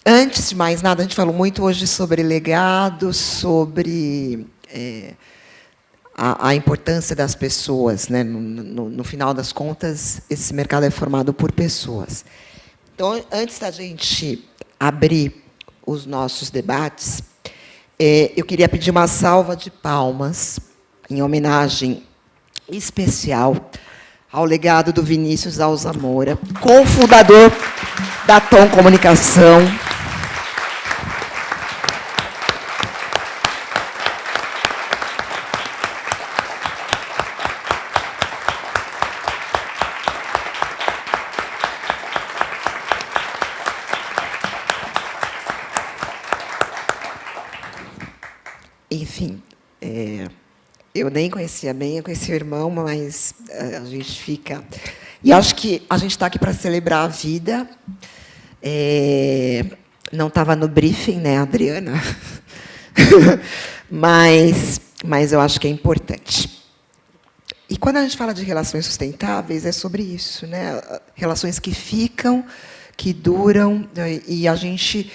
Antes de mais nada, a gente falou muito hoje sobre legado, sobre a importância das pessoas, né? No final das contas, esse mercado é formado por pessoas. Então, antes da gente abrir os nossos debates, eu queria pedir uma salva de palmas em homenagem especial ao legado do Vinícius Alzamora, cofundador da Tom Comunicação. Enfim, eu nem conhecia bem, eu conheci o irmão, mas a gente fica... E acho que a gente está aqui para celebrar a vida. Não estava no briefing, né, Adriana? mas eu acho que é importante. E quando a gente fala de relações sustentáveis, é sobre isso, né? Relações que ficam, que duram, e a gente...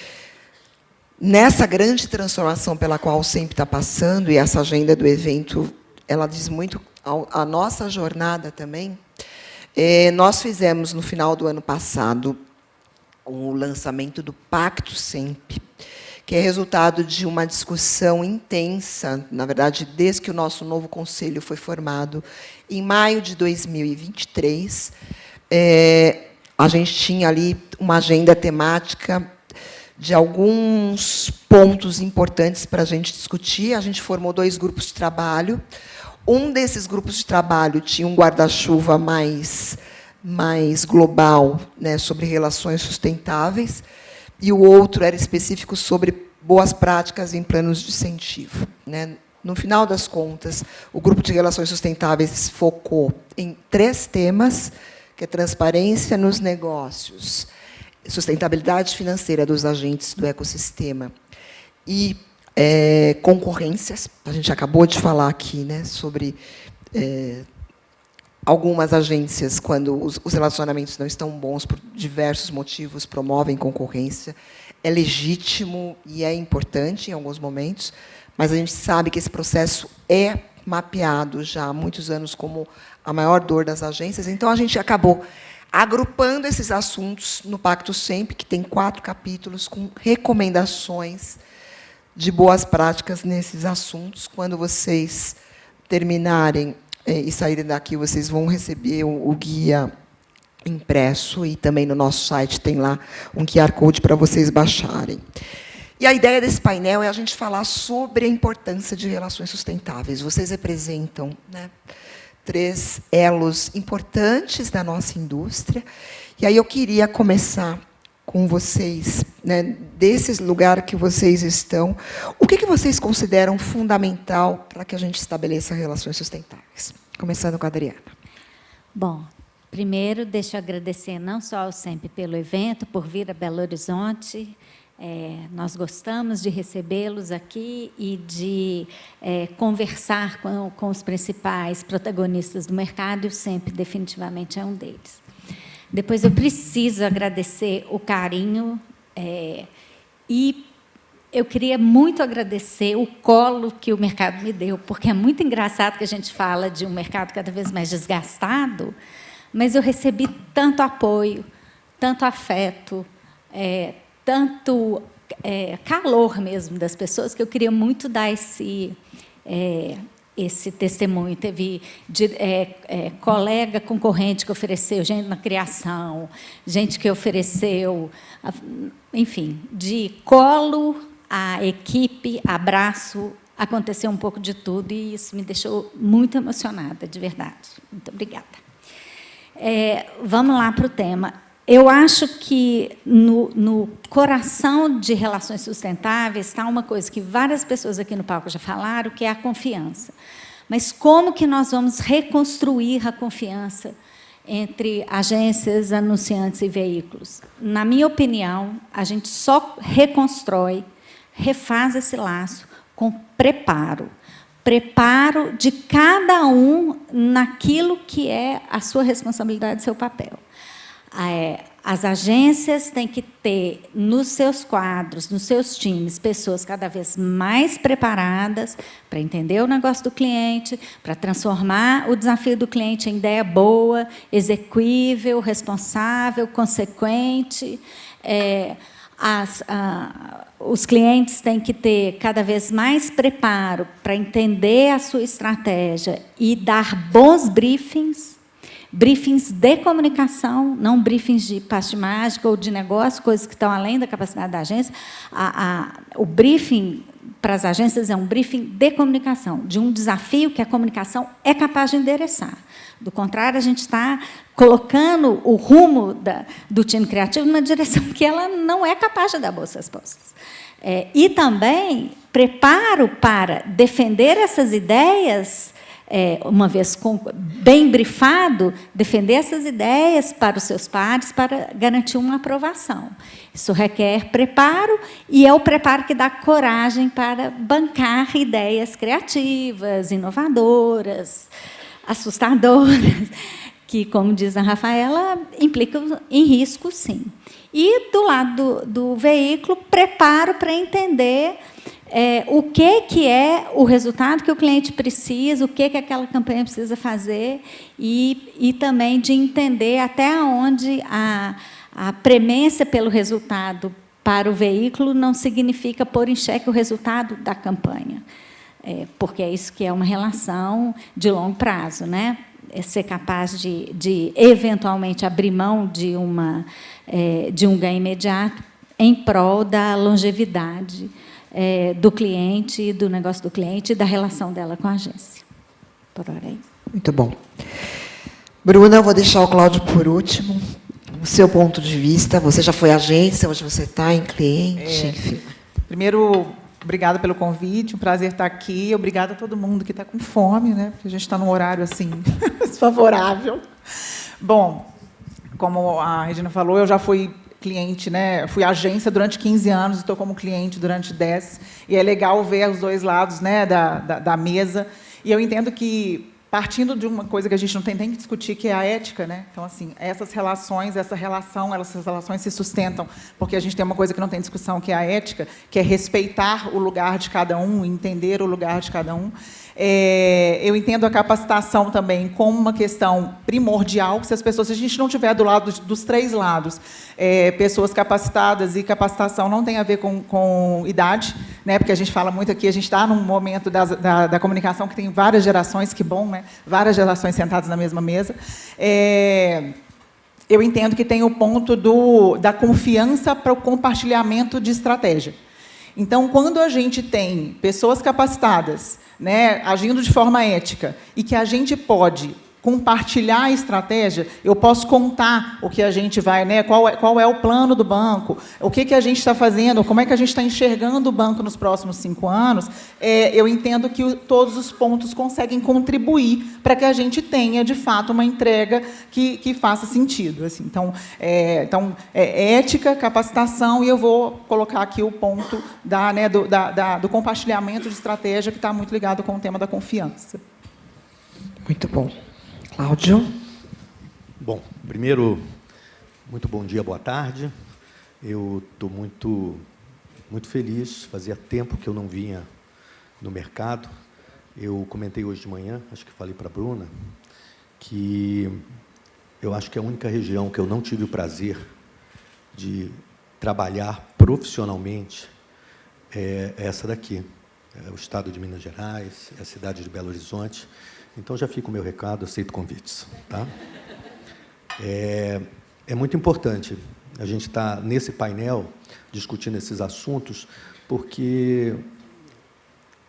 Nessa grande transformação pela qual o SEMP está passando, e essa agenda do evento, ela diz muito a nossa jornada também. Nós fizemos, no final do ano passado, o lançamento do Pacto SEMP, que é resultado de uma discussão intensa, na verdade, desde que o nosso novo conselho foi formado, em maio de 2023. A gente tinha ali uma agenda temática de alguns pontos importantes para a gente discutir. A gente formou 2 grupos de trabalho. Um desses grupos de trabalho tinha um guarda-chuva mais global, né, sobre relações sustentáveis, e o outro era específico sobre boas práticas em planos de incentivo, né. No final das contas, o grupo de relações sustentáveis focou em 3 temas, que é transparência nos negócios, sustentabilidade financeira dos agentes do ecossistema e concorrências. A gente acabou de falar aqui, né, sobre algumas agências, quando os relacionamentos não estão bons por diversos motivos, promovem concorrência. É legítimo e é importante em alguns momentos, mas a gente sabe que esse processo é mapeado já há muitos anos como a maior dor das agências. Então, a gente acabou agrupando esses assuntos no Pacto SEMP, que tem 4 capítulos, com recomendações de boas práticas nesses assuntos. Quando vocês terminarem e saírem daqui, vocês vão receber o guia impresso, e também no nosso site tem lá um QR Code para vocês baixarem. E a ideia desse painel é a gente falar sobre a importância de relações sustentáveis. Vocês representam, né, 3 elos importantes da nossa indústria. E aí eu queria começar com vocês, né, desse lugar que vocês estão. O que vocês consideram fundamental para que a gente estabeleça relações sustentáveis? Começando com a Adriana. Bom, primeiro, deixa eu agradecer não só ao SEMP pelo evento, por vir a Belo Horizonte. Nós gostamos de recebê-los aqui e de conversar com os principais protagonistas do mercado, e o SEMP definitivamente é um deles. Depois, eu preciso agradecer o carinho, e eu queria muito agradecer o colo que o mercado me deu, porque é muito engraçado que a gente fala de um mercado cada vez mais desgastado, mas eu recebi tanto apoio, tanto afeto, tanto calor mesmo das pessoas, que eu queria muito dar esse testemunho. Teve colega concorrente que ofereceu, gente na criação, gente que ofereceu, enfim, de colo a equipe, abraço, aconteceu um pouco de tudo, e isso me deixou muito emocionada, de verdade. Muito obrigada. Vamos lá para o tema. Eu acho que no coração de relações sustentáveis está uma coisa que várias pessoas aqui no palco já falaram, que é a confiança. Mas como que nós vamos reconstruir a confiança entre agências, anunciantes e veículos? Na minha opinião, a gente só reconstrói, refaz esse laço com preparo. Preparo de cada um naquilo que é a sua responsabilidade, seu papel. as agências têm que ter nos seus quadros, nos seus times, pessoas cada vez mais preparadas para entender o negócio do cliente, para transformar o desafio do cliente em ideia boa, execuível, responsável, consequente. Os clientes têm que ter cada vez mais preparo para entender a sua estratégia e dar bons briefings de comunicação, não briefings de passe de mágica ou de negócio, coisas que estão além da capacidade da agência. O briefing para as agências é um briefing de comunicação, de um desafio que a comunicação é capaz de endereçar. Do contrário, a gente está colocando o rumo do time criativo numa direção que ela não é capaz de dar boas respostas. E também preparo para defender essas ideias, uma vez bem brifado, defender essas ideias para os seus pares para garantir uma aprovação. Isso requer preparo, e é o preparo que dá coragem para bancar ideias criativas, inovadoras, assustadoras, que, como diz a Rafaela, implicam em risco, sim. E, do lado do veículo, preparo para entender o que é o resultado que o cliente precisa, o que aquela campanha precisa fazer, e também de entender até onde a premência pelo resultado para o veículo não significa pôr em xeque o resultado da campanha, porque é isso que é uma relação de longo prazo, né? Ser capaz de eventualmente abrir mão de um ganho imediato em prol da longevidade do cliente, do negócio do cliente e da relação dela com a agência. Por hora é isso. Muito bom. Bruna, eu vou deixar o Cláudio por último. O seu ponto de vista, você já foi agência, hoje você está em cliente, enfim. Primeiro, obrigada pelo convite, um prazer estar aqui. Obrigada a todo mundo que está com fome, né? Porque a gente está num horário assim desfavorável. Bom, como a Regina falou, eu já fui cliente, né? Fui agência durante 15 anos, estou como cliente durante 10, e é legal ver os dois lados, né, da mesa. E eu entendo que, partindo de uma coisa que a gente não tem nem que discutir, que é a ética, né? Então, assim, essas relações se sustentam, porque a gente tem uma coisa que não tem discussão, que é a ética, que é respeitar o lugar de cada um, entender o lugar de cada um. Eu entendo a capacitação também como uma questão primordial, se a gente não tiver do lado dos três lados, pessoas capacitadas, e capacitação não tem a ver com idade, né? Porque a gente fala muito aqui, a gente está num momento da comunicação que tem várias gerações, que bom, né? Várias gerações sentadas na mesma mesa. Eu entendo que tem o ponto da confiança para o compartilhamento de estratégia. Então, quando a gente tem pessoas capacitadas, né, agindo de forma ética, e que a gente pode compartilhar a estratégia, eu posso contar o que a gente vai, né, qual é o plano do banco, o que a gente está fazendo, como é que a gente está enxergando o banco nos próximos 5 anos, eu entendo que todos os pontos conseguem contribuir para que a gente tenha, de fato, uma entrega que faça sentido. Assim. Então, ética, capacitação, e eu vou colocar aqui o ponto do compartilhamento de estratégia, que está muito ligado com o tema da confiança. Muito bom. Cláudio? Bom, primeiro, muito bom dia, boa tarde. Eu estou muito feliz, fazia tempo que eu não vinha no mercado. Eu comentei hoje de manhã, acho que falei para a Bruna, que eu acho que a única região que eu não tive o prazer de trabalhar profissionalmente é essa daqui. É o estado de Minas Gerais, é a cidade de Belo Horizonte. Então, já fica o meu recado, aceito convites. Tá? É muito importante a gente estar nesse painel discutindo esses assuntos, porque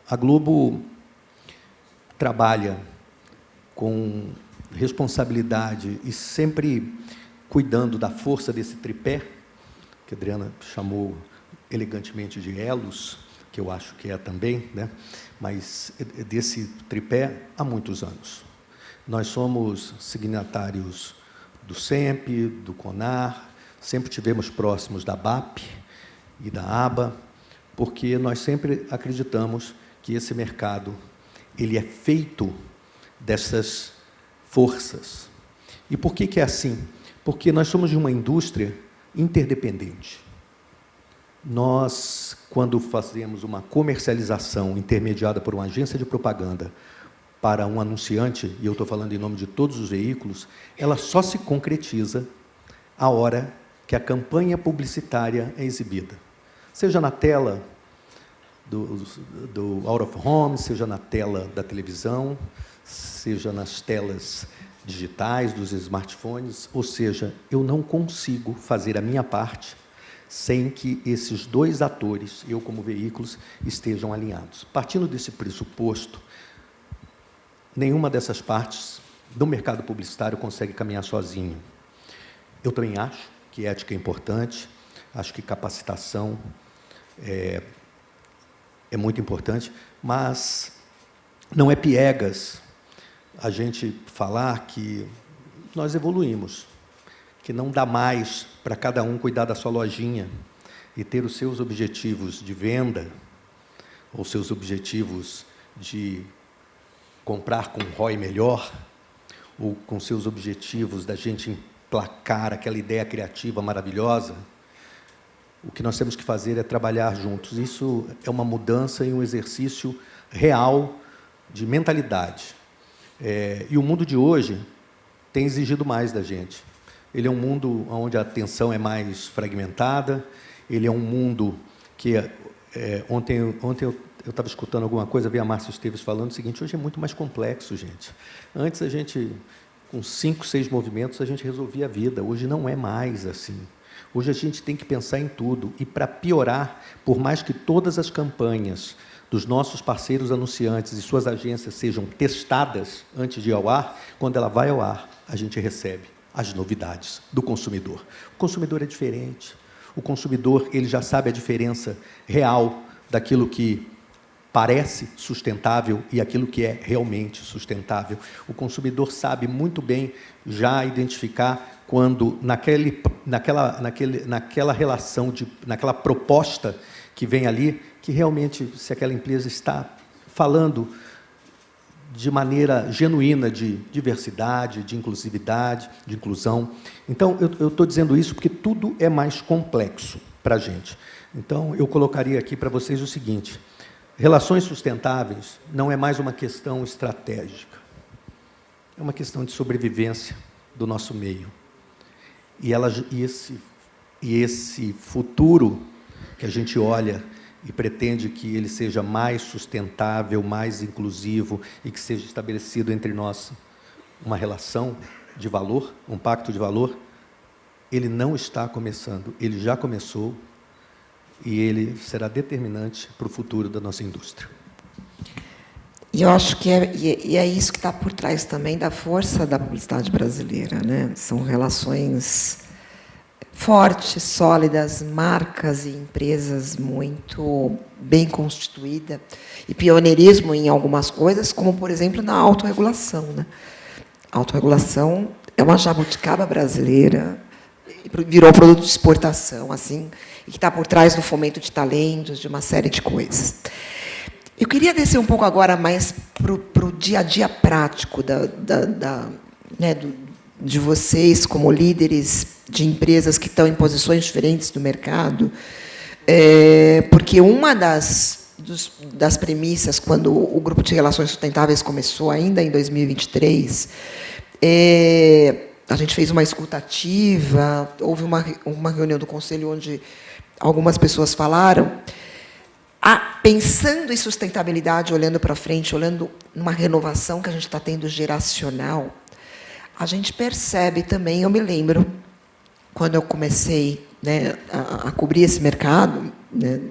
a Globo trabalha com responsabilidade e sempre cuidando da força desse tripé, que a Adriana chamou elegantemente de elos, que eu acho que é também, né? Mas desse tripé há muitos anos. Nós somos signatários do SEMP, do CONAR, sempre tivemos próximos da BAP e da ABA, porque nós sempre acreditamos que esse mercado ele é feito dessas forças. E por que é assim? Porque nós somos de uma indústria interdependente. Nós, quando fazemos uma comercialização intermediada por uma agência de propaganda para um anunciante, e eu estou falando em nome de todos os veículos, ela só se concretiza a hora que a campanha publicitária é exibida. Seja na tela do out of home, seja na tela da televisão, seja nas telas digitais, dos smartphones, ou seja, eu não consigo fazer a minha parte sem que esses dois atores, eu como veículos, estejam alinhados. Partindo desse pressuposto, nenhuma dessas partes do mercado publicitário consegue caminhar sozinho. Eu também acho que ética é importante, acho que capacitação é muito importante, mas não é piegas a gente falar que nós evoluímos, que não dá mais para cada um cuidar da sua lojinha e ter os seus objetivos de venda ou seus objetivos de comprar com ROI melhor ou com seus objetivos da gente emplacar aquela ideia criativa maravilhosa. O que nós temos que fazer é trabalhar juntos. Isso é uma mudança e um exercício real de mentalidade. E o mundo de hoje tem exigido mais da gente. Ele é um mundo onde a atenção é mais fragmentada, ele é um mundo que... ontem eu estava escutando alguma coisa, vi a Márcia Esteves falando o seguinte: hoje é muito mais complexo, gente. Antes a gente, com 5, 6 movimentos, a gente resolvia a vida. Hoje não é mais assim. Hoje a gente tem que pensar em tudo. E, para piorar, por mais que todas as campanhas dos nossos parceiros anunciantes e suas agências sejam testadas antes de ir ao ar, quando ela vai ao ar, a gente recebe as novidades do consumidor. O consumidor é diferente. O consumidor, ele já sabe a diferença real daquilo que parece sustentável e aquilo que é realmente sustentável. O consumidor sabe muito bem já identificar quando naquela relação, naquela proposta que vem ali, que realmente, se aquela empresa está falando de maneira genuína de diversidade, de inclusividade, de inclusão. Então, eu estou dizendo isso porque tudo é mais complexo para a gente. Então, eu colocaria aqui para vocês o seguinte: relações sustentáveis não é mais uma questão estratégica, é uma questão de sobrevivência do nosso meio. E esse futuro que a gente olha e pretende que ele seja mais sustentável, mais inclusivo e que seja estabelecido entre nós uma relação de valor, um pacto de valor, ele não está começando, ele já começou e ele será determinante para o futuro da nossa indústria. E eu acho que é isso que está por trás também da força da publicidade brasileira, né? São relações fortes, sólidas, marcas e empresas muito bem constituídas, e pioneirismo em algumas coisas, como, por exemplo, na autorregulação, né? A autorregulação é uma jabuticaba brasileira, virou produto de exportação, assim, e que está por trás do fomento de talentos, de uma série de coisas. Eu queria descer um pouco agora mais para o dia a dia prático de vocês, como líderes de empresas que estão em posições diferentes do mercado, porque uma das premissas, quando o Grupo de Relações Sustentáveis começou, ainda em 2023, a gente fez uma escutativa, houve uma reunião do Conselho onde algumas pessoas falaram, pensando em sustentabilidade, olhando para frente, olhando numa renovação que a gente está tendo geracional, a gente percebe também, eu me lembro, quando eu comecei, né, a cobrir esse mercado, né,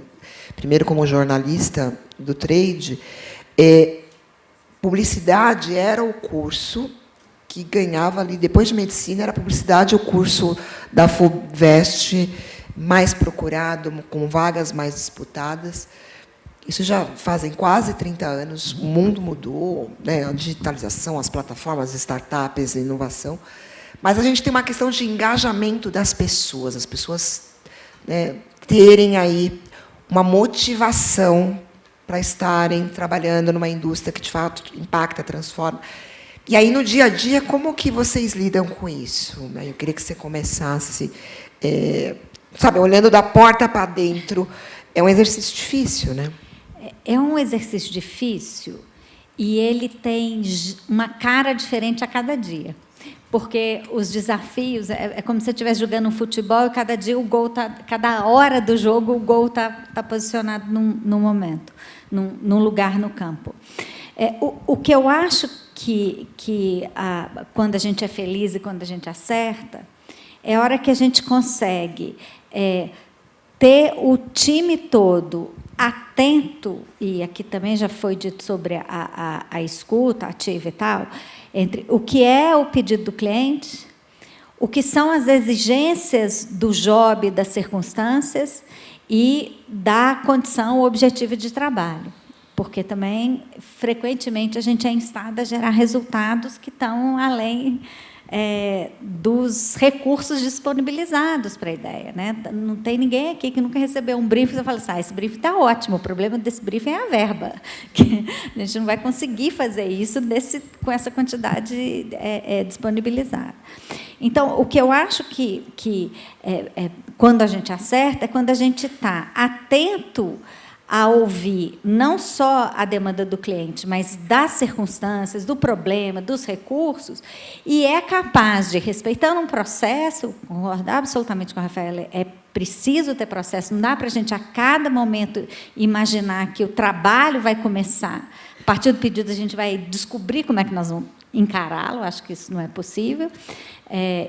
primeiro como jornalista do trade, publicidade era o curso que ganhava ali, depois de medicina, era publicidade, o curso da FUVEST mais procurado, com vagas mais disputadas. Isso já fazem quase 30 anos, o mundo mudou, né, a digitalização, as plataformas, as startups, a inovação, mas a gente tem uma questão de engajamento das pessoas, as pessoas, né, terem aí uma motivação para estarem trabalhando numa indústria que, de fato, impacta, transforma. E aí, no dia a dia, como que vocês lidam com isso? Eu queria que você começasse, sabe, olhando da porta para dentro. É um exercício difícil, né? É um exercício difícil e ele tem uma cara diferente a cada dia. Porque os desafios, é como se você estivesse jogando um futebol e cada dia o gol cada hora do jogo o gol tá posicionado num momento, num lugar no campo. O que eu acho que quando a gente é feliz e quando a gente acerta, é a hora que a gente consegue ter o time todo atento, e aqui também já foi dito sobre a escuta ativa e tal, entre o que é o pedido do cliente, o que são as exigências do job, das circunstâncias e da condição objetiva de trabalho. Porque também, frequentemente, a gente é instado a gerar resultados que estão além dos recursos disponibilizados para a ideia, né? Não tem ninguém aqui que nunca recebeu um briefing e fala assim, esse briefing está ótimo, o problema desse briefing é a verba, que a gente não vai conseguir fazer isso com essa quantidade disponibilizada. Então, o que eu acho que quando a gente acerta, é quando a gente está atento a ouvir não só a demanda do cliente, mas das circunstâncias, do problema, dos recursos, e é capaz de, respeitando um processo, concordar absolutamente com a Rafaela, é preciso ter processo, não dá para a gente, a cada momento, imaginar que o trabalho vai começar. A partir do pedido, a gente vai descobrir como é que nós vamos encará-lo, acho que isso não é possível.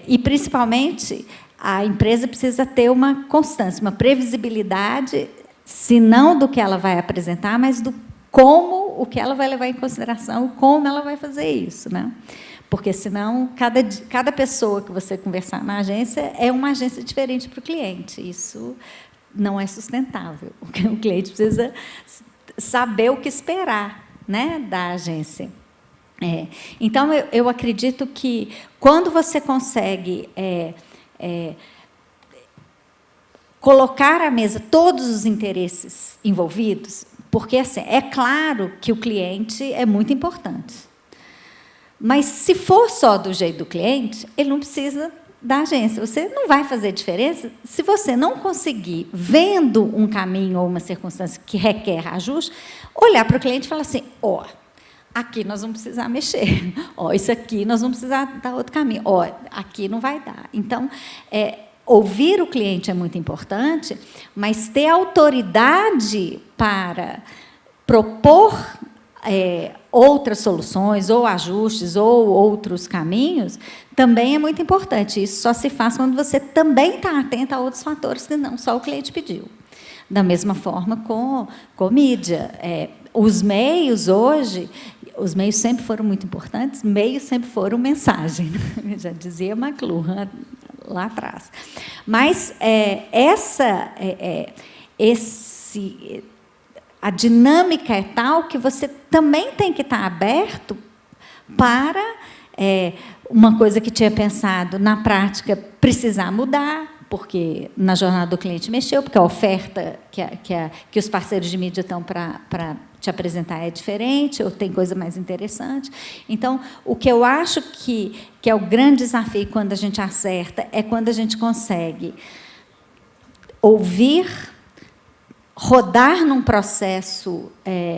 E, principalmente, a empresa precisa ter uma constância, uma previsibilidade, se não do que ela vai apresentar, mas do como, o que ela vai levar em consideração, como ela vai fazer isso, né? Porque, senão, cada pessoa que você conversar na agência é uma agência diferente para o cliente. Isso não é sustentável. O cliente precisa saber o que esperar, né, da agência. Então, eu acredito que, quando você consegue colocar à mesa todos os interesses envolvidos, porque, assim, é claro que o cliente é muito importante. Mas, se for só do jeito do cliente, ele não precisa da agência. Você não vai fazer diferença se você não conseguir, vendo um caminho ou uma circunstância que requer ajuste, olhar para o cliente e falar assim, aqui nós vamos precisar mexer, isso aqui nós vamos precisar dar outro caminho, aqui não vai dar. Então, ouvir o cliente é muito importante, mas ter autoridade para propor outras soluções, ou ajustes, ou outros caminhos, também é muito importante. Isso só se faz quando você também está atento a outros fatores que não só o cliente pediu. Da mesma forma com mídia. Os meios, hoje, os meios sempre foram muito importantes, meios sempre foram mensagem. Já dizia McLuhan lá atrás. Mas a dinâmica é tal que você também tem que estar aberto para uma coisa que tinha pensado, na prática, precisar mudar, porque na jornada do cliente mexeu, porque a oferta que os parceiros de mídia estão para te apresentar é diferente, ou tem coisa mais interessante. Então, o que eu acho que é o grande desafio quando a gente acerta é quando a gente consegue ouvir, rodar num processo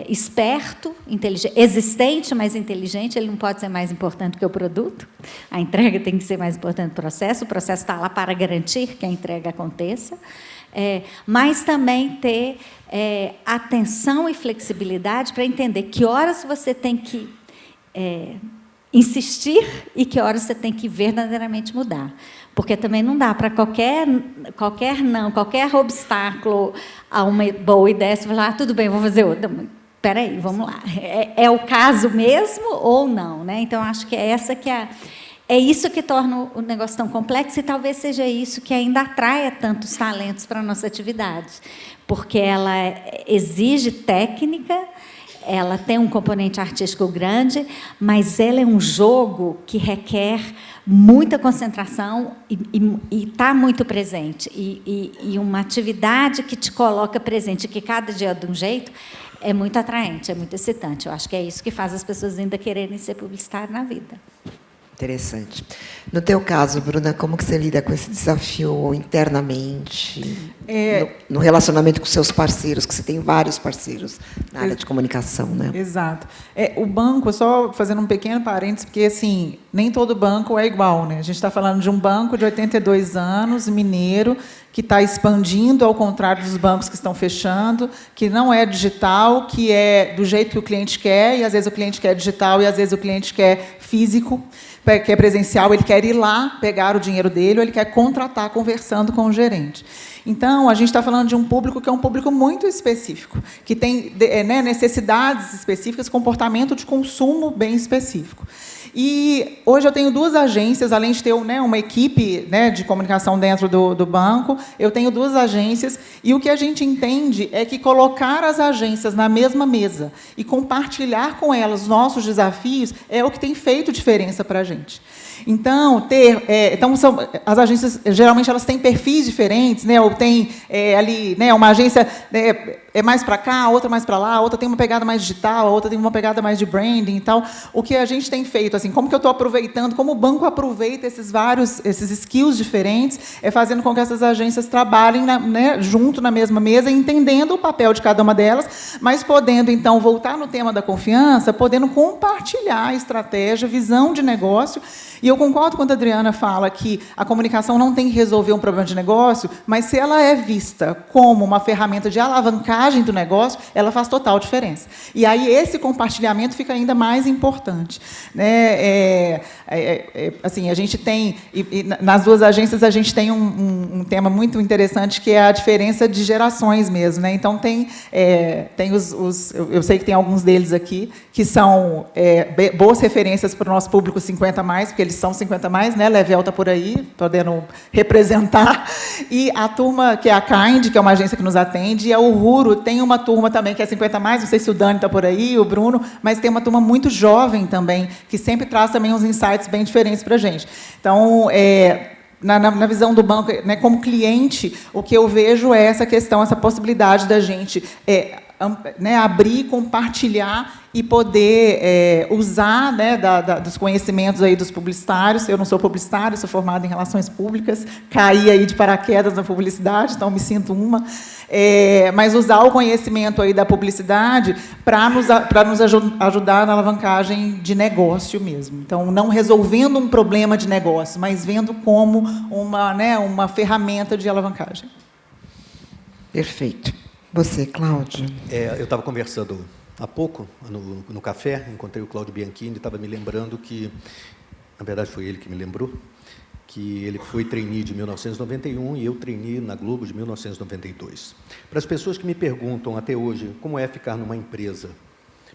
esperto, inteligente, existente, mas inteligente. Ele não pode ser mais importante que o produto. A entrega tem que ser mais importante que o processo está lá para garantir que a entrega aconteça. Mas também ter atenção e flexibilidade para entender que horas você tem que insistir e que horas você tem que verdadeiramente mudar. Porque também não dá para qualquer obstáculo a uma boa ideia, você falar, tudo bem, vou fazer outra. Espera aí, vamos lá. É o caso mesmo ou não? Né? Então, acho que é isso que torna o negócio tão complexo, e talvez seja isso que ainda atraia tantos talentos para a nossa atividade, porque ela exige técnica, ela tem um componente artístico grande, mas ela é um jogo que requer muita concentração e está muito presente. E uma atividade que te coloca presente, que cada dia é de um jeito, é muito atraente, é muito excitante. Eu acho que é isso que faz as pessoas ainda quererem ser publicitário na vida. Interessante. No teu caso, Bruna, como que você lida com esse desafio internamente, no relacionamento com seus parceiros, que você tem vários parceiros na área de comunicação, né? Exato. O banco, só fazendo um pequeno parênteses, porque assim, nem todo banco é igual, né? A gente está falando de um banco de 82 anos, mineiro, que está expandindo, ao contrário dos bancos que estão fechando, que não é digital, que é do jeito que o cliente quer, e às vezes o cliente quer digital, e às vezes o cliente quer físico, quer presencial, ele quer ir lá pegar o dinheiro dele, ou ele quer contratar conversando com o gerente. Então, a gente está falando de um público que é um público muito específico, que tem necessidades específicas, comportamento de consumo bem específico. E hoje eu tenho 2 agências, além de ter uma equipe de comunicação dentro do banco, eu tenho 2 agências, e o que a gente entende é que colocar as agências na mesma mesa e compartilhar com elas os nossos desafios é o que tem feito diferença para a gente. Então, as agências, geralmente, elas têm perfis diferentes, ou tem ali uma agência é mais para cá, outra mais para lá, outra tem uma pegada mais digital, a outra tem uma pegada mais de branding e tal. O que a gente tem feito, assim, como que eu estou aproveitando, como o banco aproveita esses skills diferentes, é fazendo com que essas agências trabalhem junto na mesma mesa, entendendo o papel de cada uma delas, mas podendo, então, voltar no tema da confiança, podendo compartilhar a estratégia, visão de negócio. E eu concordo quando a Adriana fala que a comunicação não tem que resolver um problema de negócio, mas se ela é vista como uma ferramenta de alavancagem do negócio, ela faz total diferença. E aí esse compartilhamento fica ainda mais importante, né? Assim, a gente tem, nas 2 agências, a gente tem um tema muito interessante, que é a diferença de gerações mesmo, né? Então, eu sei que tem alguns deles aqui que são boas referências para o nosso público 50+, porque eles são 50+, né? Level está por aí, podendo representar. E a turma, que é a Kind, que é uma agência que nos atende, e a Uhuru tem uma turma também que é 50+, não sei se o Dani está por aí, o Bruno, mas tem uma turma muito jovem também, que sempre traz também uns insights bem diferentes para a gente. Então, na visão do banco, como cliente, o que eu vejo é essa questão, essa possibilidade da gente abrir, compartilhar e poder usar dos conhecimentos aí dos publicitários. Eu não sou publicitária, sou formada em relações públicas, caí aí de paraquedas na publicidade, então me sinto uma. Mas usar o conhecimento aí da publicidade para nos ajudar na alavancagem de negócio mesmo. Então, não resolvendo um problema de negócio, mas vendo como uma ferramenta de alavancagem. Perfeito. Você, Cláudio? Eu estava conversando há pouco, no café, encontrei o Cláudio Bianchini, estava me lembrando que, na verdade foi ele que me lembrou, que ele foi trainee de 1991 e eu trainee na Globo de 1992. Para as pessoas que me perguntam até hoje como é ficar numa empresa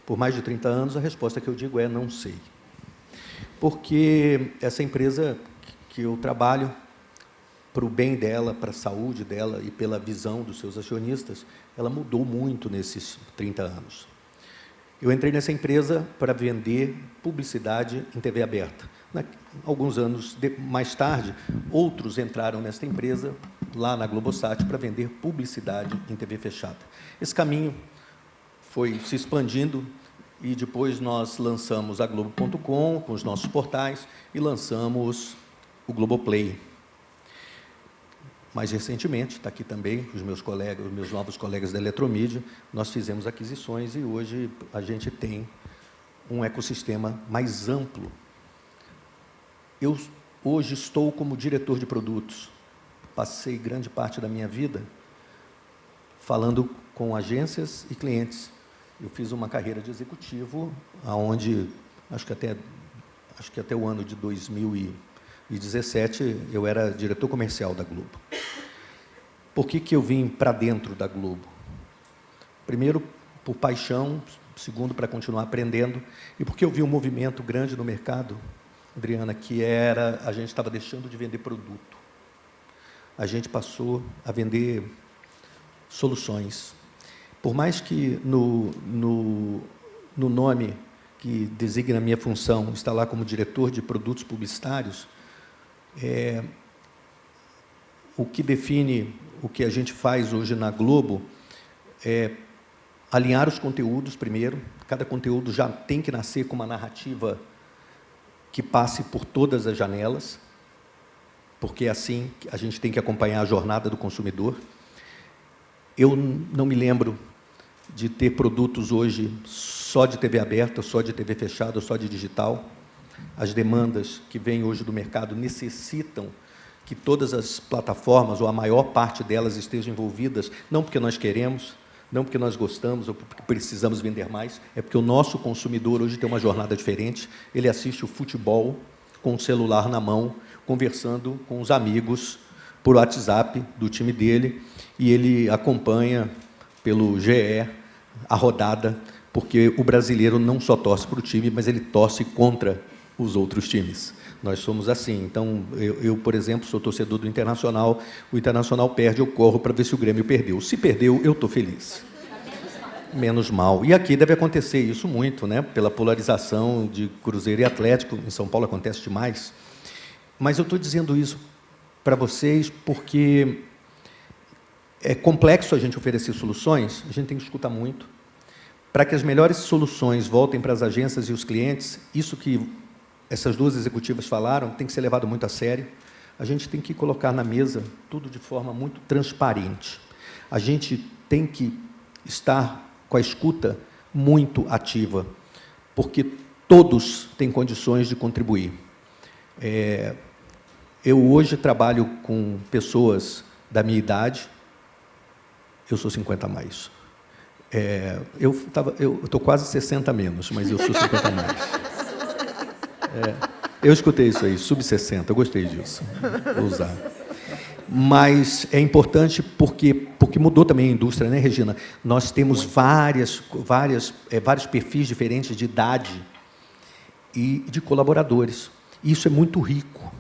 por mais de 30 anos, a resposta que eu digo é não sei. Porque essa empresa que eu trabalho, para o bem dela, para a saúde dela e pela visão dos seus acionistas, ela mudou muito nesses 30 anos. Eu entrei nessa empresa para vender publicidade em TV aberta. Alguns anos mais tarde, outros entraram nessa empresa, lá na Globosat, para vender publicidade em TV fechada. Esse caminho foi se expandindo e depois nós lançamos a Globo.com, com os nossos portais, e lançamos o Globoplay. Mais recentemente, está aqui também, os meus novos colegas da Eletromídia, nós fizemos aquisições e hoje a gente tem um ecossistema mais amplo. Eu hoje estou como diretor de produtos. Passei grande parte da minha vida falando com agências e clientes. Eu fiz uma carreira de executivo, onde, acho que até o ano de 2017, eu era diretor comercial da Globo. Por que eu vim para dentro da Globo? Primeiro, por paixão, segundo, para continuar aprendendo, e porque eu vi um movimento grande no mercado, Adriana, que era, a gente estava deixando de vender produto. A gente passou a vender soluções. Por mais que no nome que designa a minha função está lá como diretor de produtos publicitários, o que define o que a gente faz hoje na Globo é alinhar os conteúdos primeiro. Cada conteúdo já tem que nascer com uma narrativa que passe por todas as janelas, porque é assim que a gente tem que acompanhar a jornada do consumidor. Eu não me lembro de ter produtos hoje só de TV aberta, só de TV fechada, só de digital. As demandas que vêm hoje do mercado necessitam que todas as plataformas, ou a maior parte delas, estejam envolvidas, não porque nós queremos, não porque nós gostamos ou porque precisamos vender mais, é porque o nosso consumidor hoje tem uma jornada diferente. Ele assiste o futebol com o celular na mão, conversando com os amigos por WhatsApp do time dele, e ele acompanha pelo GE a rodada, porque o brasileiro não só torce para o time, mas ele torce contra os outros times. Nós somos assim. Então, eu, por exemplo, sou torcedor do Internacional. O Internacional perde, eu corro para ver se o Grêmio perdeu. Se perdeu, eu estou feliz. Menos mal. E aqui deve acontecer isso muito, né? Pela polarização de Cruzeiro e Atlético. Em São Paulo acontece demais. Mas eu estou dizendo isso para vocês porque é complexo a gente oferecer soluções, a gente tem que escutar muito. Para que as melhores soluções voltem para as agências e os clientes, isso que essas duas executivas falaram tem que ser levado muito a sério. A gente tem que colocar na mesa tudo de forma muito transparente. A gente tem que estar com a escuta muito ativa, porque todos têm condições de contribuir. Eu hoje trabalho com pessoas da minha idade, eu sou 50 a mais. Eu estou quase 60 a menos, mas eu sou 50 a mais. Eu escutei isso aí, sub-60, eu gostei disso, vou usar. Mas é importante porque mudou também a indústria, né, Regina? Nós temos vários perfis diferentes de idade e de colaboradores. Isso é muito rico.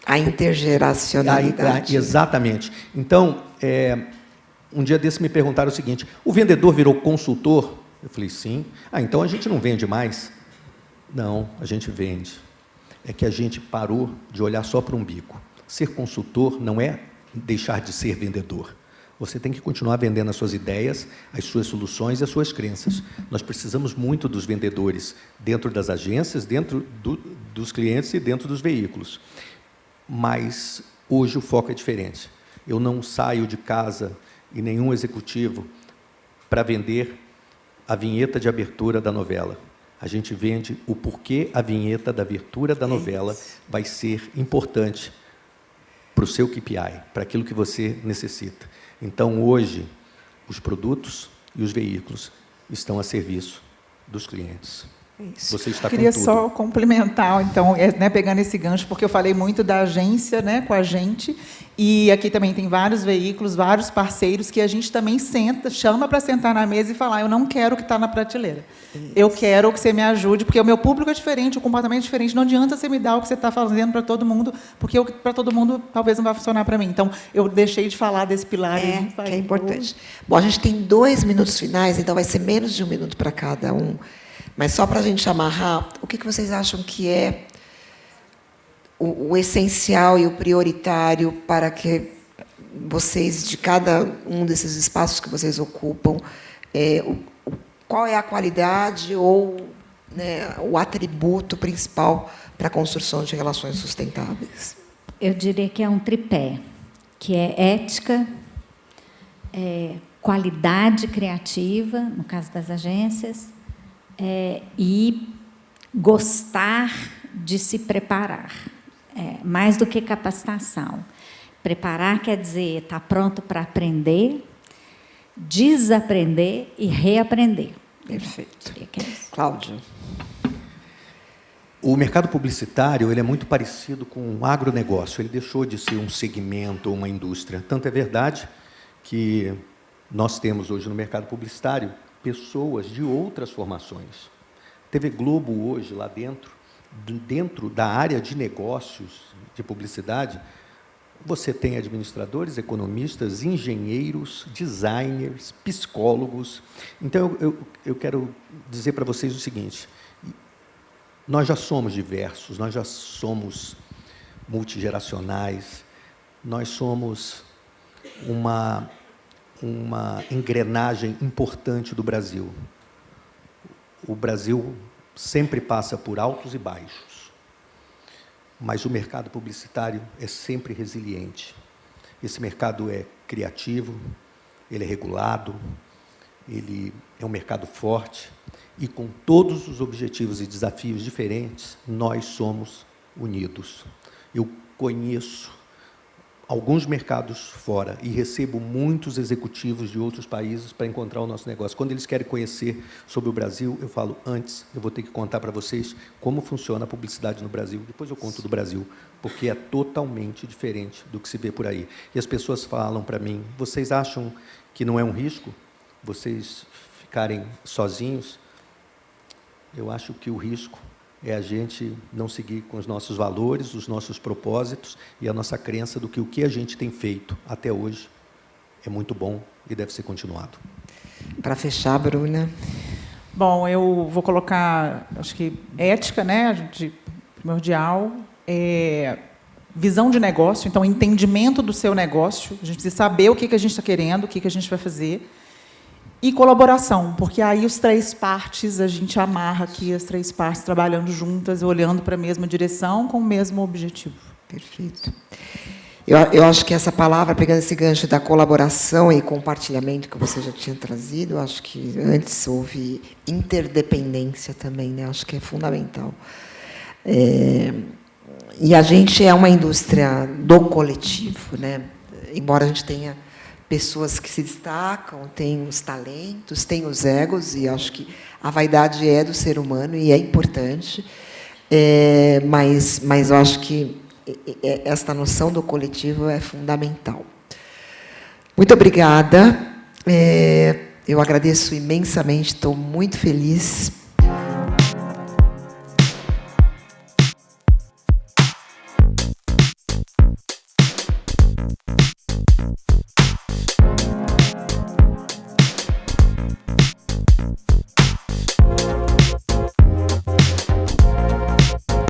A intergeracionalidade. Exatamente. Então, um dia desse me perguntaram o seguinte: o vendedor virou consultor? Eu falei, sim. Então a gente não vende mais? Não, a gente vende. É que a gente parou de olhar só para o umbigo. Ser consultor não é deixar de ser vendedor. Você tem que continuar vendendo as suas ideias, as suas soluções e as suas crenças. Nós precisamos muito dos vendedores dentro das agências, dentro dos clientes e dentro dos veículos. Mas hoje o foco é diferente. Eu não saio de casa e nenhum executivo para vender a vinheta de abertura da novela. A gente vende o porquê a vinheta da abertura da novela vai ser importante para o seu KPI, para aquilo que você necessita. Então, hoje, os produtos e os veículos estão a serviço dos clientes. Isso. Você está Queria só complementar, então, pegando esse gancho, porque eu falei muito da agência, com a gente, e aqui também tem vários veículos, vários parceiros que a gente também chama para sentar na mesa e falar: eu não quero o que está na prateleira. Isso. Eu quero que você me ajude, porque o meu público é diferente, o comportamento é diferente. Não adianta você me dar o que você está fazendo para todo mundo, porque para todo mundo talvez não vai funcionar para mim. Então, eu deixei de falar desse pilar. Que é importante. Bom, a gente tem 2 minutos finais, então vai ser menos de 1 minuto para cada um. Mas só para a gente amarrar, o que vocês acham que é o essencial e o prioritário para que vocês, de cada um desses espaços que vocês ocupam, qual é a qualidade ou o atributo principal para a construção de relações sustentáveis? Eu diria que é um tripé, que é ética, qualidade criativa, no caso das agências, e gostar de se preparar, mais do que capacitação. Preparar quer dizer estar pronto para aprender, desaprender e reaprender. Perfeito. Cláudio. O mercado publicitário ele é muito parecido com o agronegócio. Ele deixou de ser um segmento ou uma indústria. Tanto é verdade que nós temos hoje no mercado publicitário pessoas de outras formações. TV Globo hoje, lá dentro da área de negócios, de publicidade, você tem administradores, economistas, engenheiros, designers, psicólogos. Então, eu quero dizer para vocês o seguinte: nós já somos diversos, nós já somos multigeracionais, nós somos uma engrenagem importante do Brasil. O Brasil sempre passa por altos e baixos, mas o mercado publicitário é sempre resiliente. Esse mercado é criativo, ele é regulado, ele é um mercado forte, e com todos os objetivos e desafios diferentes, nós somos unidos. Eu conheço alguns mercados fora e recebo muitos executivos de outros países para encontrar o nosso negócio. Quando eles querem conhecer sobre o Brasil, eu falo, antes eu vou ter que contar para vocês como funciona a publicidade no Brasil, depois eu conto do Brasil, porque é totalmente diferente do que se vê por aí. E as pessoas falam para mim, vocês acham que não é um risco vocês ficarem sozinhos? Eu acho que o risco é a gente não seguir com os nossos valores, os nossos propósitos e a nossa crença do que o que a gente tem feito até hoje é muito bom e deve ser continuado. Para fechar, Bruna. Bom, eu vou colocar, acho que ética, né, primordial, visão de negócio, então entendimento do seu negócio, a gente precisa saber o que a gente está querendo, o que a gente vai fazer, e colaboração, porque aí os três partes, a gente amarra aqui as três partes trabalhando juntas, olhando para a mesma direção, com o mesmo objetivo. Perfeito. Eu acho que essa palavra, pegando esse gancho da colaboração e compartilhamento que você já tinha trazido, eu acho que antes houve interdependência também, né? Acho que é fundamental. E a gente é uma indústria do coletivo, né? Embora a gente tenha pessoas que se destacam, tem os talentos, tem os egos, e acho que a vaidade é do ser humano e é importante, mas eu acho que esta noção do coletivo é fundamental. Muito obrigada. Eu agradeço imensamente, estou muito feliz